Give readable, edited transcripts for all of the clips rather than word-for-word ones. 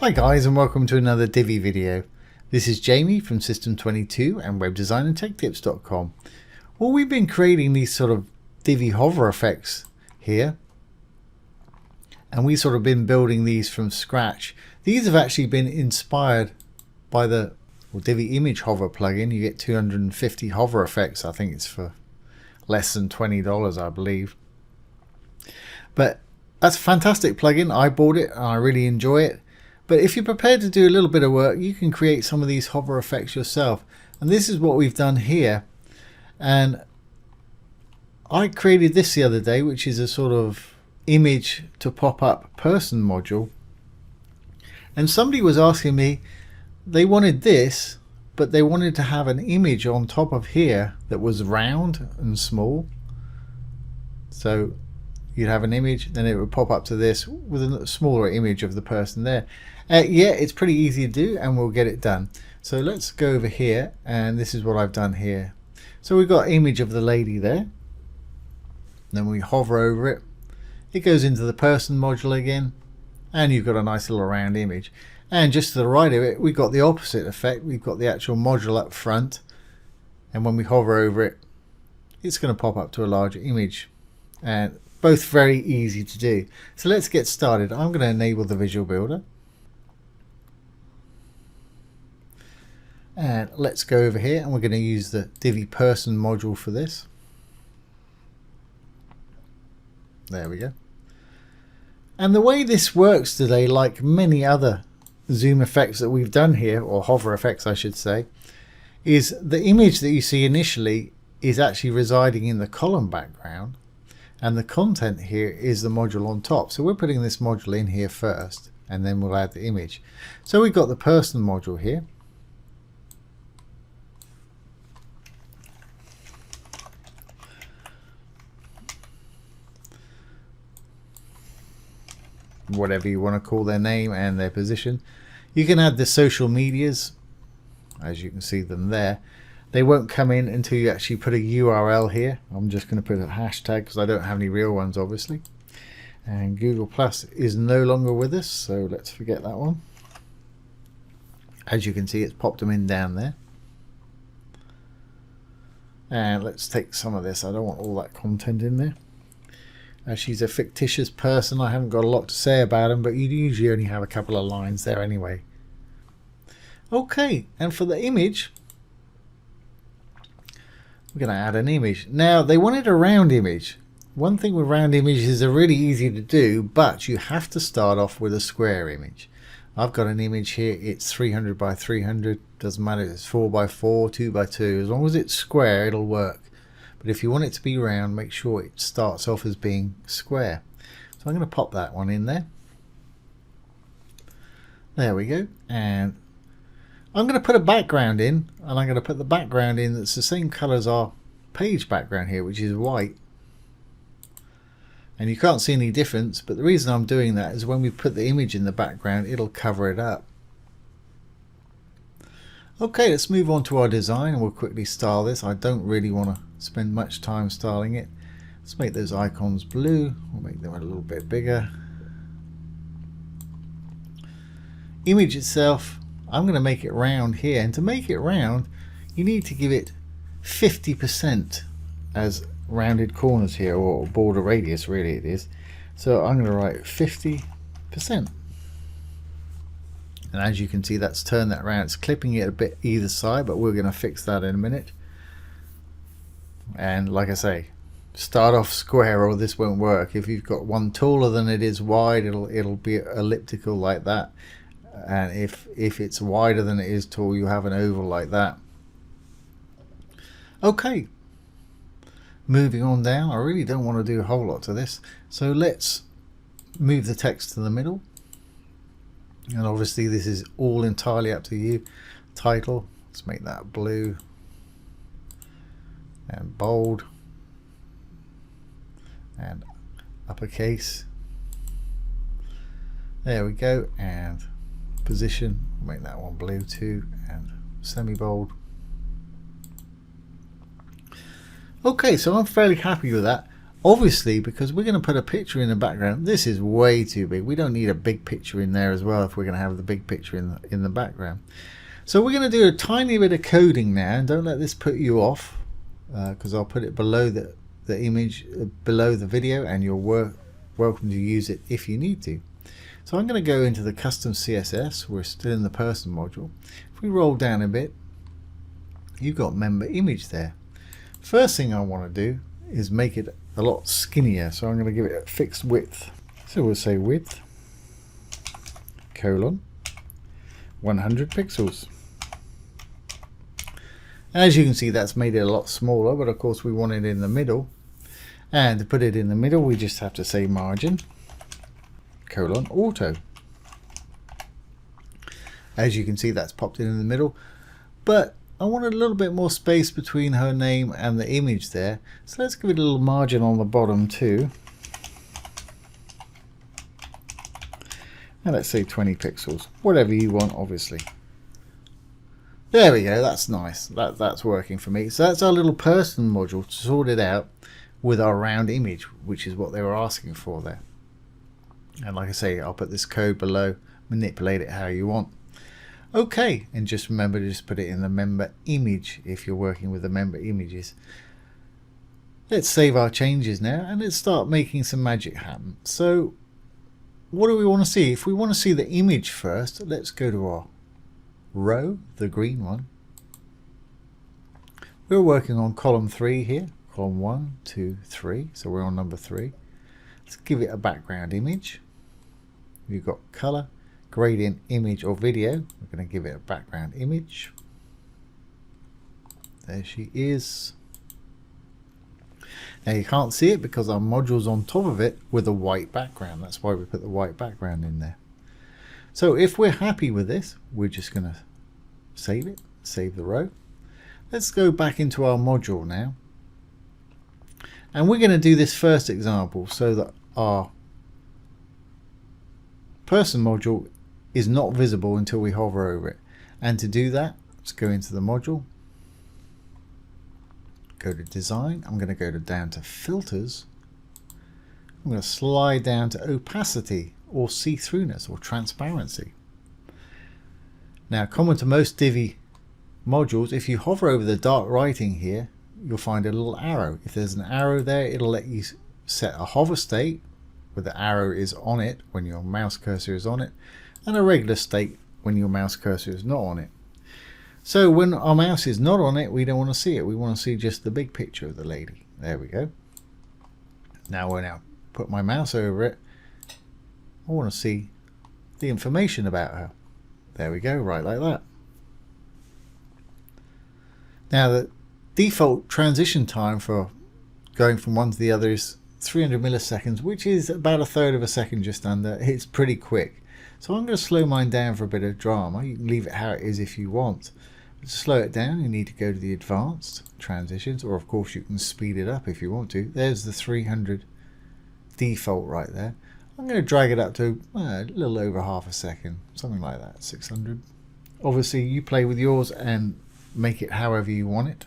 Hi guys, and welcome to another Divi video. This is Jamie from System22 and webdesignandtechtips.com. Well, we've been creating these sort of Divi hover effects here, and we've sort of been building these from scratch. These have actually been inspired by the Divi image hover plugin. You get 250 hover effects. I think it's for less than $20, I believe. But that's a fantastic plugin. I bought it and I really enjoy it. But if you're prepared to do a little bit of work, you can create some of these hover effects yourself. And this is what we've done here. And I created this the other day, which is a sort of image to pop up person module. And somebody was asking me, they wanted this, but they wanted to have an image on top of here that was round and small. So you'd have an image, then it would pop up to this with a smaller image of the person there. Yeah, it's pretty easy to do, and we'll get it done. So let's go over here, and this is what I've done here. So we've got image of the lady there. Then we hover over it. It goes into the person module again, and you've got a nice little round image. And just to the right of it, we've got the opposite effect. We've got the actual module up front, and when we hover over it, it's going to pop up to a larger image. And both very easy to do. So let's get started. I'm going to enable the visual builder. And let's go over here, and we're going to use the Divi person module for this. There we go. And the way this works today, like many other zoom effects that we've done here, or hover effects I should say, is the image that you see initially is actually residing in the column background, and the content here is the module on top. So we're putting this module in here first, and then we'll add the image. So we've got the person module here. Whatever you want to call their name and their position. You can add the social medias, as you can see them there. They won't come in until you actually put a URL here. I'm just going to put a hashtag because I don't have any real ones, obviously. And Google Plus is no longer with us, so let's forget that one. As you can see, it's popped them in down there. And let's take some of this. I don't want all that content in there. She's a fictitious person. I haven't got a lot to say about him, but you usually only have a couple of lines there anyway. Okay, and for the image, we're going to add an image. Now, they wanted a round image. One thing with round images, they're really easy to do, but you have to start off with a square image. I've got an image here. It's 300 by 300. Doesn't matter if it's 4 by 4, 2 by 2. As long as it's square, it'll work. But if you want it to be round, make sure it starts off as being square. So I'm going to pop that one in there. There we go. And I'm going to put a background in, and I'm going to put the background in that's the same color as our page background here, which is white. And you can't see any difference, but the reason I'm doing that is when we put the image in the background, it'll cover it up. Okay, let's move on to our design, and we'll quickly style this. I don't really want to spend much time styling it. Let's make those icons blue. We'll make them a little bit bigger. Image itself, I'm going to make it round here, and to make it round you need to give it 50% as rounded corners here, or border radius really it is. So I'm going to write 50%. And as you can see, that's turned that around. It's clipping it a bit either side, but we're going to fix that in a minute. And like I say, start off square or this won't work. If you've got one taller than it is wide, it'll be elliptical like that. And if it's wider than it is tall, you have an oval like that. Okay, moving on down. I really don't want to do a whole lot to this, so let's move the text to the middle. And obviously this is all entirely up to you. Title, let's make that blue and bold and uppercase. There we go. And position, make that one blue too, and semi-bold. Okay, so I'm fairly happy with that. Obviously, because we're going to put a picture in the background, this is way too big. We don't need a big picture in there as well if we're going to have the big picture in the background. So we're going to do a tiny bit of coding now, and don't let this put you off, because I'll put it below the image, below the video, and you're welcome to use it if you need to. So I'm going to go into the custom CSS. We're still in the person module. If we roll down a bit, you've got member image there. First thing I want to do is make it a lot skinnier, so I'm going to give it a fixed width. So we'll say width colon 100 pixels. As you can see, that's made it a lot smaller, but of course we want it in the middle, and to put it in the middle we just have to say margin colon auto. As you can see, that's popped in the middle, but I wanted a little bit more space between her name and the image there, so let's give it a little margin on the bottom too, and let's say 20 pixels, whatever you want obviously. There we go, that's nice, that's working for me. So that's our little person module sorted out with our round image, which is what they were asking for there. And like I say, I'll put this code below, manipulate it how you want. Okay, and just remember to just put it in the member image if you're working with the member images. Let's save our changes now, and let's start making some magic happen. So what do we want to see? If we want to see the image first, let's go to our row, the green one. We're working on column 3 here, column 1, 2, 3, so we're on number 3. Let's give it a background image. We've got color, gradient, image or video. We're going to give it a background image. There she is. Now you can't see it because our module's on top of it with a white background. That's why we put the white background in there. So if we're happy with this, we're just going to save it, save the row. Let's go back into our module now. And we're going to do this first example so that our person module is not visible until we hover over it. And to do that, let's go into the module, go to design. I'm going to go down to filters. I'm going to slide down to opacity or see-throughness or transparency. Now, common to most Divi modules, if you hover over the dark writing here, you'll find a little arrow. If there's an arrow there, it'll let you set a hover state where the arrow is on it when your mouse cursor is on it, and a regular state when your mouse cursor is not on it. So when our mouse is not on it, we don't want to see it. We want to see just the big picture of the lady. There we go. Now when I put my mouse over it, I want to see the information about her. There we go, right like that. Now the default transition time for going from one to the other is 300 milliseconds, which is about a third of a second, just under. It's pretty quick. So I'm going to slow mine down for a bit of drama. You can leave it how it is if you want. But to slow it down, you need to go to the advanced transitions, or of course you can speed it up if you want to. There's the 300 default right there. I'm going to drag it up to a little over half a second, something like that, 600. Obviously you play with yours and make it however you want it.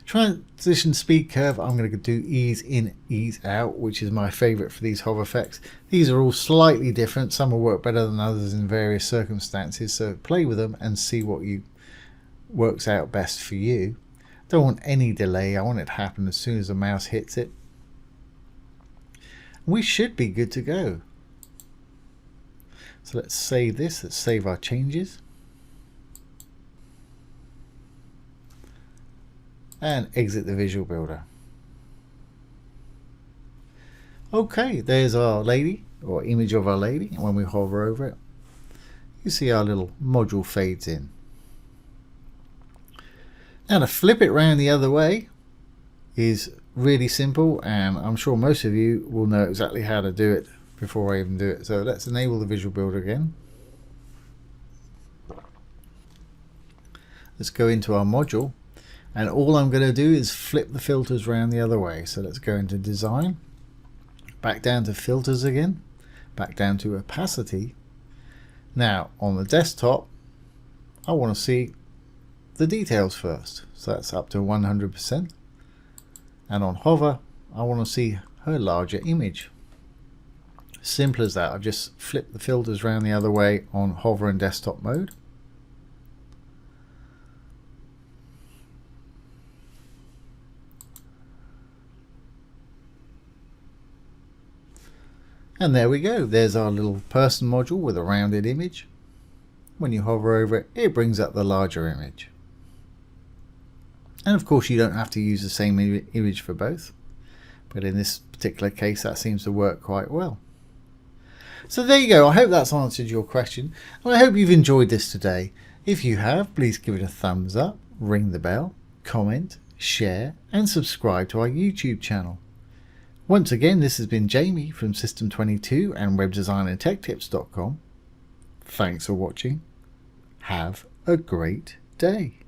Transition speed curve, I'm going to do ease in, ease out, which is my favorite for these hover effects. These are all slightly different. Some will work better than others in various circumstances, so play with them and see what works out best for you. Don't want any delay. I want it to happen as soon as the mouse hits it. We should be good to go. So let's save this. Let's save our changes. And exit the visual builder. Okay, there's our lady, or image of our lady, and when we hover over it, you see our little module fades in. Now to flip it round the other way is really simple, and I'm sure most of you will know exactly how to do it before I even do it. So let's enable the visual builder again. Let's go into our module. And all I'm going to do is flip the filters around the other way. So let's go into design, back down to filters again, back down to opacity. Now on the desktop, I want to see the details first. So that's up to 100%. And on hover, I want to see her larger image. Simple as that. I've just flipped the filters around the other way on hover and desktop mode. And there we go. There's our little person module with a rounded image. When you hover over it, it brings up the larger image. And of course you don't have to use the same image for both. But in this particular case that seems to work quite well. So there you go. I hope that's answered your question. And I hope you've enjoyed this today. If you have, please give it a thumbs up, ring the bell, comment, share and subscribe to our YouTube channel. Once again, this has been Jamie from System22 and webdesignandtechtips.com. Thanks for watching. Have a great day.